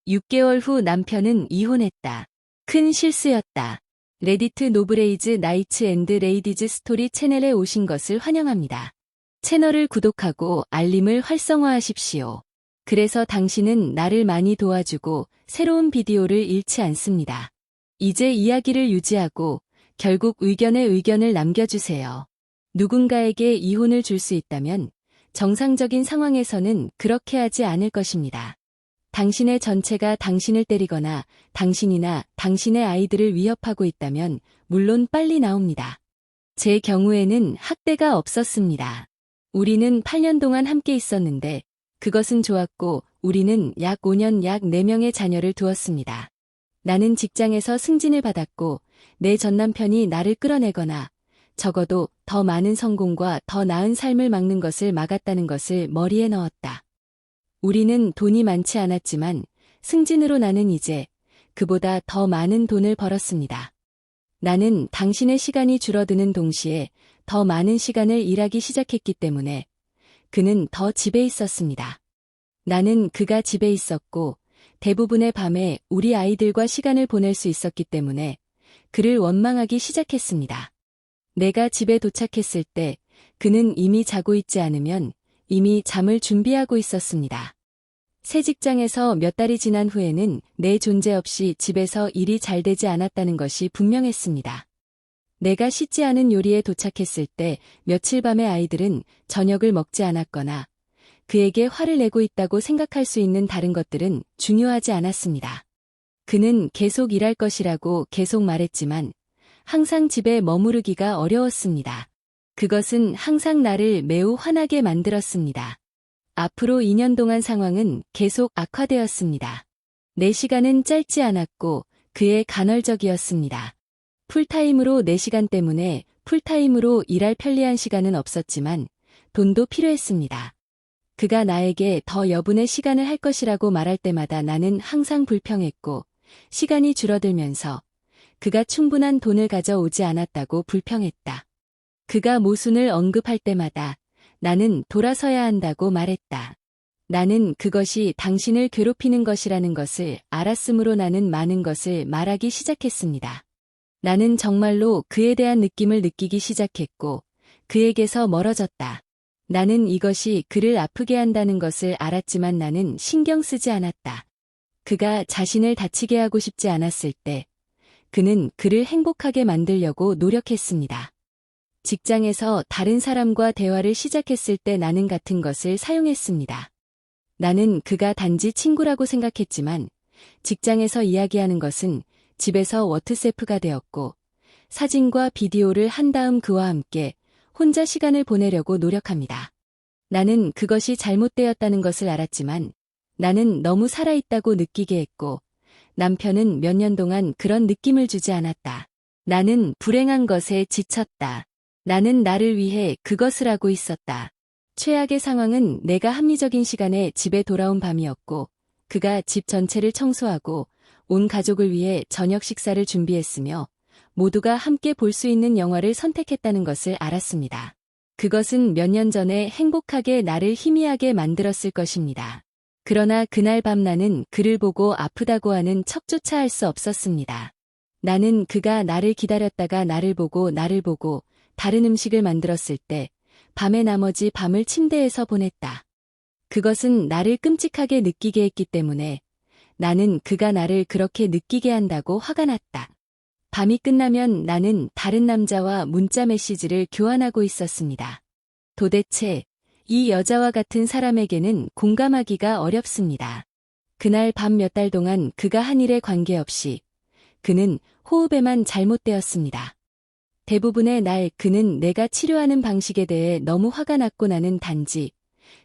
6개월 후 남편은 이혼했다. 큰 실수였다. 레디트 노브레이즈 나이츠 앤드 레이디즈 스토리 채널에 오신 것을 환영합니다. 채널을 구독하고 알림을 활성화하십시오. 그래서 당신은 나를 많이 도와주고 새로운 비디오를 잃지 않습니다. 이제 이야기를 유지하고 결국 의견에 의견을 남겨주세요. 누군가에게 이혼을 줄 수 있다면 정상적인 상황에서는 그렇게 하지 않을 것입니다. 당신의 전체가 당신을 때리거나 당신이나 당신의 아이들을 위협하고 있다면 물론 빨리 나옵니다. 제 경우에는 학대가 없었습니다. 우리는 8년 동안 함께 있었는데 그것은 좋았고 우리는 약 5년 약 4명의 자녀를 두었습니다. 나는 직장에서 승진을 받았고 내 전남편이 나를 끌어내거나 적어도 더 많은 성공과 더 나은 삶을 막는 것을 막았다는 것을 머리에 넣었다. 우리는 돈이 많지 않았지만 승진으로 나는 이제 그보다 더 많은 돈을 벌었습니다. 나는 당신의 시간이 줄어드는 동시에 더 많은 시간을 일하기 시작했기 때문에 그는 더 집에 있었습니다. 나는 그가 집에 있었고 대부분의 밤에 우리 아이들과 시간을 보낼 수 있었기 때문에 그를 원망하기 시작했습니다. 내가 집에 도착했을 때 그는 이미 자고 있지 않으면 이미 잠을 준비하고 있었습니다. 새 직장에서 몇 달이 지난 후에는 내 존재 없이 집에서 일이 잘 되지 않았다는 것이 분명했습니다. 내가 씻지 않은 요리에 도착했을 때 며칠 밤에 아이들은 저녁을 먹지 않았거나 그에게 화를 내고 있다고 생각할 수 있는 다른 것들은 중요하지 않았습니다. 그는 계속 일할 것이라고 계속 말했지만 항상 집에 머무르기가 어려웠습니다. 그것은 항상 나를 매우 화나게 만들었습니다. 앞으로 2년 동안 상황은 계속 악화되었습니다. 내 시간은 짧지 않았고 그의 간헐적이었습니다. 풀타임으로 내 시간 때문에 풀타임으로 일할 편리한 시간은 없었지만 돈도 필요했습니다. 그가 나에게 더 여분의 시간을 할 것이라고 말할 때마다 나는 항상 불평했고 시간이 줄어들면서 그가 충분한 돈을 가져오지 않았다고 불평했다. 그가 모순을 언급할 때마다 나는 돌아서야 한다고 말했다. 나는 그것이 당신을 괴롭히는 것이라는 것을 알았으므로 나는 많은 것을 말하기 시작했습니다. 나는 정말로 그에 대한 느낌을 느끼기 시작했고 그에게서 멀어졌다. 나는 이것이 그를 아프게 한다는 것을 알았지만 나는 신경 쓰지 않았다. 그가 자신을 다치게 하고 싶지 않았을 때 그는 그를 행복하게 만들려고 노력했습니다. 직장에서 다른 사람과 대화를 시작했을 때 나는 같은 것을 사용했습니다. 나는 그가 단지 친구라고 생각했지만 직장에서 이야기하는 것은 집에서 워트세프가 되었고 사진과 비디오를 한 다음 그와 함께 혼자 시간을 보내려고 노력합니다. 나는 그것이 잘못되었다는 것을 알았지만 나는 너무 살아있다고 느끼게 했고 남편은 몇 년 동안 그런 느낌을 주지 않았다. 나는 불행한 것에 지쳤다. 나는 나를 위해 그것을 하고 있었다. 최악의 상황은 내가 합리적인 시간에 집에 돌아온 밤이었고 그가 집 전체를 청소하고 온 가족을 위해 저녁 식사를 준비했으며 모두가 함께 볼 수 있는 영화를 선택했다는 것을 알았습니다. 그것은 몇 년 전에 행복하게 나를 희미하게 만들었을 것입니다. 그러나 그날 밤 나는 그를 보고 아프다고 하는 척조차 할 수 없었습니다. 나는 그가 나를 기다렸다가 나를 보고 다른 음식을 만들었을 때 밤의 나머지 밤을 침대에서 보냈다. 그것은 나를 끔찍하게 느끼게 했기 때문에 나는 그가 나를 그렇게 느끼게 한다고 화가 났다. 밤이 끝나면 나는 다른 남자와 문자 메시지를 교환하고 있었습니다. 도대체 이 여자와 같은 사람에게는 공감하기가 어렵습니다. 그날 밤 몇 달 동안 그가 한 일에 관계없이 그는 호흡에만 잘못되었습니다. 대부분의 날 그는 내가 치료하는 방식에 대해 너무 화가 났고 나는 단지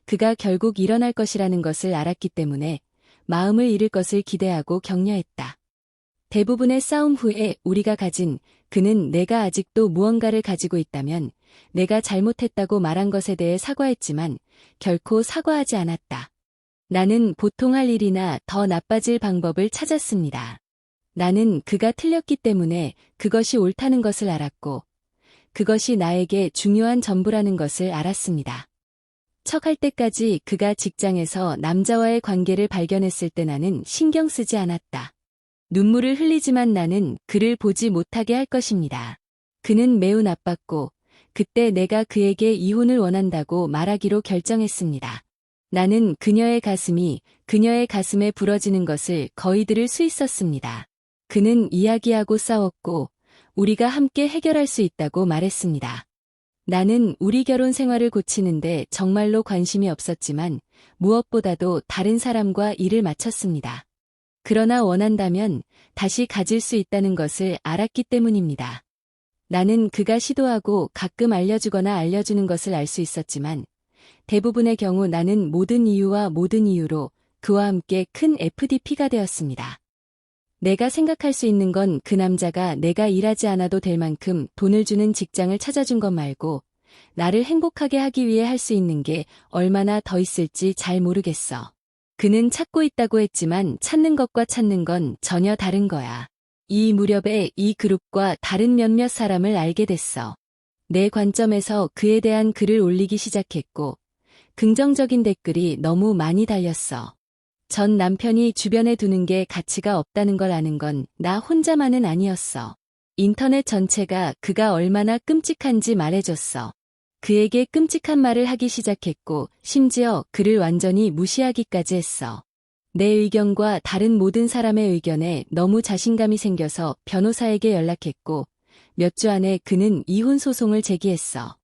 그가 결국 일어날 것이라는 것을 알았기 때문에 마음을 잃을 것을 기대하고 격려했다. 대부분의 싸움 후에 우리가 가진 그는 내가 아직도 무언가를 가지고 있다면 내가 잘못했다고 말한 것에 대해 사과했지만 결코 사과하지 않았다. 나는 보통 할 일이나 더 나빠질 방법을 찾았습니다. 나는 그가 틀렸기 때문에 그것이 옳다는 것을 알았고 그것이 나에게 중요한 전부라는 것을 알았습니다. 척 할 때까지 그가 직장에서 남자와의 관계를 발견했을 때 나는 신경 쓰지 않았다. 눈물을 흘리지만 나는 그를 보지 못하게 할 것입니다. 그는 매우 나빴고 그때 내가 그에게 이혼을 원한다고 말하기로 결정했습니다. 나는 그녀의 가슴에 부러지는 것을 거의 들을 수 있었습니다. 그는 이야기하고 싸웠고 우리가 함께 해결할 수 있다고 말했습니다. 나는 우리 결혼 생활을 고치는데 정말로 관심이 없었지만 무엇보다도 다른 사람과 일을 마쳤습니다. 그러나 원한다면 다시 가질 수 있다는 것을 알았기 때문입니다. 나는 그가 시도하고 가끔 알려주거나 알려주는 것을 알 수 있었지만 대부분의 경우 나는 모든 이유로 그와 함께 큰 FDP가 되었습니다. 내가 생각할 수 있는 건 그 남자가 내가 일하지 않아도 될 만큼 돈을 주는 직장을 찾아준 것 말고 나를 행복하게 하기 위해 할 수 있는 게 얼마나 더 있을지 잘 모르겠어. 그는 찾고 있다고 했지만 찾는 것과 찾는 건 전혀 다른 거야. 이 무렵에 이 그룹과 다른 몇몇 사람을 알게 됐어. 내 관점에서 그에 대한 글을 올리기 시작했고 긍정적인 댓글이 너무 많이 달렸어. 전 남편이 주변에 두는 게 가치가 없다는 걸 아는 건 나 혼자만은 아니었어. 인터넷 전체가 그가 얼마나 끔찍한지 말해줬어. 그에게 끔찍한 말을 하기 시작했고 심지어 그를 완전히 무시하기까지 했어. 내 의견과 다른 모든 사람의 의견에 너무 자신감이 생겨서 변호사에게 연락했고 몇 주 안에 그는 이혼 소송을 제기했어.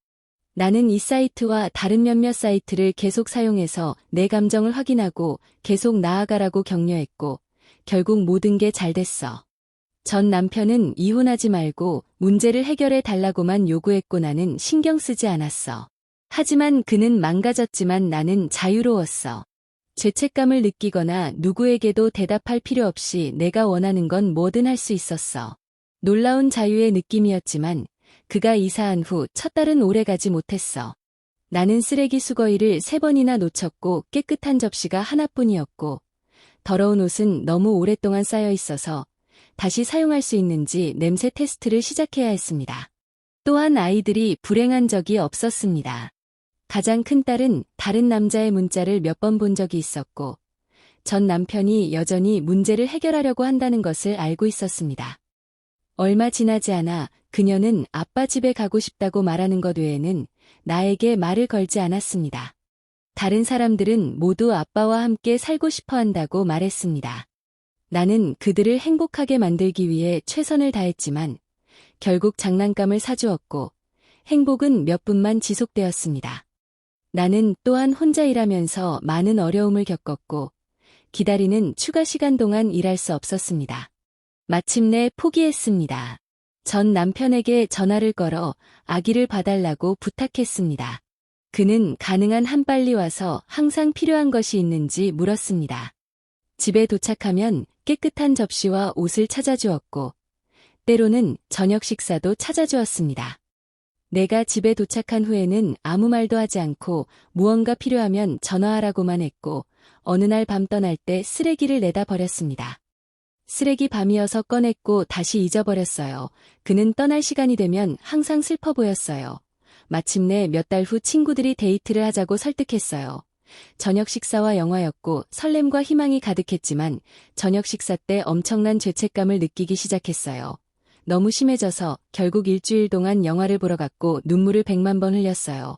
나는 이 사이트와 다른 몇몇 사이트를 계속 사용해서 내 감정을 확인하고 계속 나아가라고 격려했고 결국 모든 게 잘 됐어. 전 남편은 이혼하지 말고 문제를 해결해 달라고만 요구했고 나는 신경 쓰지 않았어. 하지만 그는 망가졌지만 나는 자유로웠어. 죄책감을 느끼거나 누구에게도 대답할 필요 없이 내가 원하는 건 뭐든 할 수 있었어. 놀라운 자유의 느낌이었지만 그가 이사한 후 첫 달은 오래가지 못했어. 나는 쓰레기 수거일을 3번이나 놓쳤고 깨끗한 접시가 하나뿐이었고 더러운 옷은 너무 오랫동안 쌓여 있어서 다시 사용할 수 있는지 냄새 테스트를 시작해야 했습니다. 또한 아이들이 불행한 적이 없었습니다. 가장 큰 딸은 다른 남자의 문자를 몇 번 본 적이 있었고 전 남편이 여전히 문제를 해결하려고 한다는 것을 알고 있었습니다. 얼마 지나지 않아 그녀는 아빠 집에 가고 싶다고 말하는 것 외에는 나에게 말을 걸지 않았습니다. 다른 사람들은 모두 아빠와 함께 살고 싶어 한다고 말했습니다. 나는 그들을 행복하게 만들기 위해 최선을 다했지만 결국 장난감을 사주었고 행복은 몇 분만 지속되었습니다. 나는 또한 혼자 일하면서 많은 어려움을 겪었고 기다리는 추가 시간 동안 일할 수 없었습니다. 마침내 포기했습니다. 전 남편에게 전화를 걸어 아기를 봐달라고 부탁했습니다. 그는 가능한 한 빨리 와서 항상 필요한 것이 있는지 물었습니다. 집에 도착하면 깨끗한 접시와 옷을 찾아주었고 때로는 저녁 식사도 찾아주었습니다. 내가 집에 도착한 후에는 아무 말도 하지 않고 무언가 필요하면 전화하라고만 했고 어느 날 밤 떠날 때 쓰레기를 내다 버렸습니다. 쓰레기 밤이어서 꺼냈고 다시 잊어버렸어요. 그는 떠날 시간이 되면 항상 슬퍼 보였어요. 마침내 몇 달 후 친구들이 데이트를 하자고 설득했어요. 저녁 식사와 영화였고 설렘과 희망이 가득했지만 저녁 식사 때 엄청난 죄책감을 느끼기 시작했어요. 너무 심해져서 결국 일주일 동안 영화를 보러 갔고 눈물을 100만 번 흘렸어요.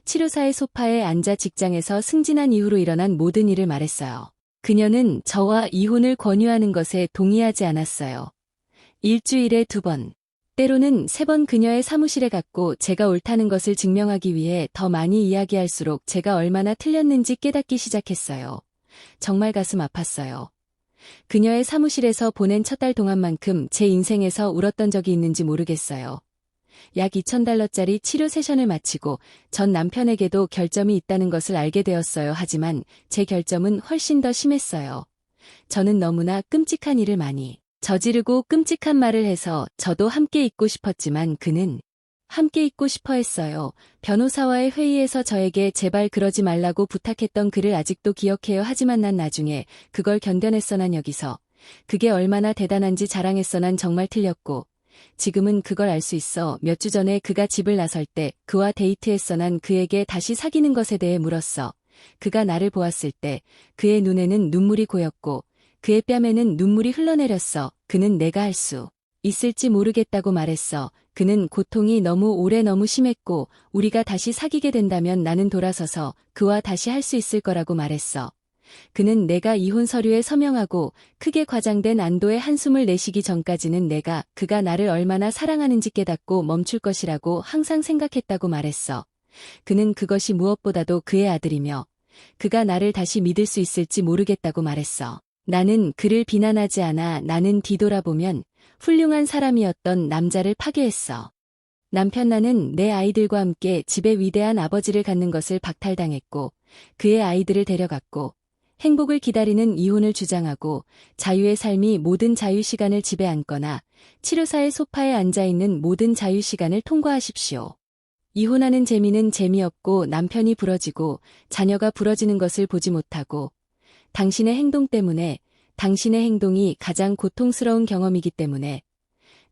치료사의 소파에 앉아 직장에서 승진한 이후로 일어난 모든 일을 말했어요. 그녀는 저와 이혼을 권유하는 것에 동의하지 않았어요. 일주일에 2번, 때로는 3번 그녀의 사무실에 갔고 제가 옳다는 것을 증명하기 위해 더 많이 이야기할수록 제가 얼마나 틀렸는지 깨닫기 시작했어요. 정말 가슴 아팠어요. 그녀의 사무실에서 보낸 첫 달 동안만큼 제 인생에서 울었던 적이 있는지 모르겠어요. 약 $2,000짜리 치료 세션을 마치고 전 남편에게도 결점이 있다는 것을 알게 되었어요. 하지만 제 결점은 훨씬 더 심했어요. 저는 너무나 끔찍한 일을 많이 저지르고 끔찍한 말을 해서 저도 함께 있고 싶었지만 그는 함께 있고 싶어 했어요. 변호사와의 회의에서 저에게 제발 그러지 말라고 부탁했던 그를 아직도 기억해요. 하지만 난 나중에 그걸 견뎌냈어. 난 여기서 그게 얼마나 대단한지 자랑했어. 난 정말 틀렸고 지금은 그걸 알 수 있어. 몇 주 전에 그가 집을 나설 때 그와 데이트했어. 난 그에게 다시 사귀는 것에 대해 물었어. 그가 나를 보았을 때 그의 눈에는 눈물이 고였고 그의 뺨에는 눈물이 흘러내렸어. 그는 내가 할 수 있을지 모르겠다고 말했어. 그는 고통이 너무 심했고 우리가 다시 사귀게 된다면 나는 돌아서서 그와 다시 할 수 있을 거라고 말했어. 그는 내가 이혼 서류에 서명하고 크게 과장된 안도의 한숨을 내쉬기 전까지는 내가 그가 나를 얼마나 사랑하는지 깨닫고 멈출 것이라고 항상 생각했다고 말했어. 그는 그것이 무엇보다도 그의 아들이며 그가 나를 다시 믿을 수 있을지 모르겠다고 말했어. 나는 그를 비난하지 않아. 나는 뒤돌아보면 훌륭한 사람이었던 남자를 파괴했어. 남편 나는 내 아이들과 함께 집에 위대한 아버지를 갖는 것을 박탈당했고 그의 아이들을 데려갔고 행복을 기다리는 이혼을 주장하고 자유의 삶이 모든 자유시간을 지배앉거나 치료사의 소파에 앉아있는 모든 자유시간을 통과하십시오. 이혼하는 재미는 재미없고 남편이 부러지고 자녀가 부러지는 것을 보지 못하고 당신의 행동 때문에 당신의 행동이 가장 고통스러운 경험이기 때문에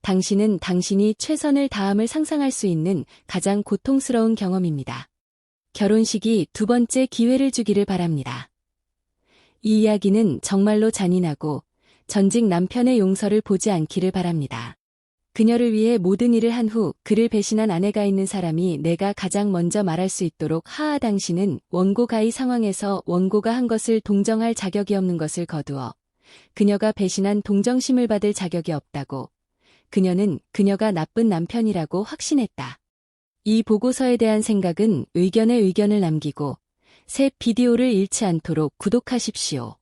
당신은 당신이 최선을 다함을 상상할 수 있는 가장 고통스러운 경험입니다. 결혼식이 두 번째 기회를 주기를 바랍니다. 이 이야기는 정말로 잔인하고 전직 남편의 용서를 보지 않기를 바랍니다. 그녀를 위해 모든 일을 한 후 그를 배신한 아내가 있는 사람이 내가 가장 먼저 말할 수 있도록 하하 당신은 원고 가해 상황에서 원고가 한 것을 동정할 자격이 없는 것을 거두어 그녀가 배신한 동정심을 받을 자격이 없다고 그녀는 그녀가 나쁜 남편이라고 확신했다. 이 보고서에 대한 생각은 의견에 의견을 남기고 새 비디오를 잃지 않도록 구독하십시오.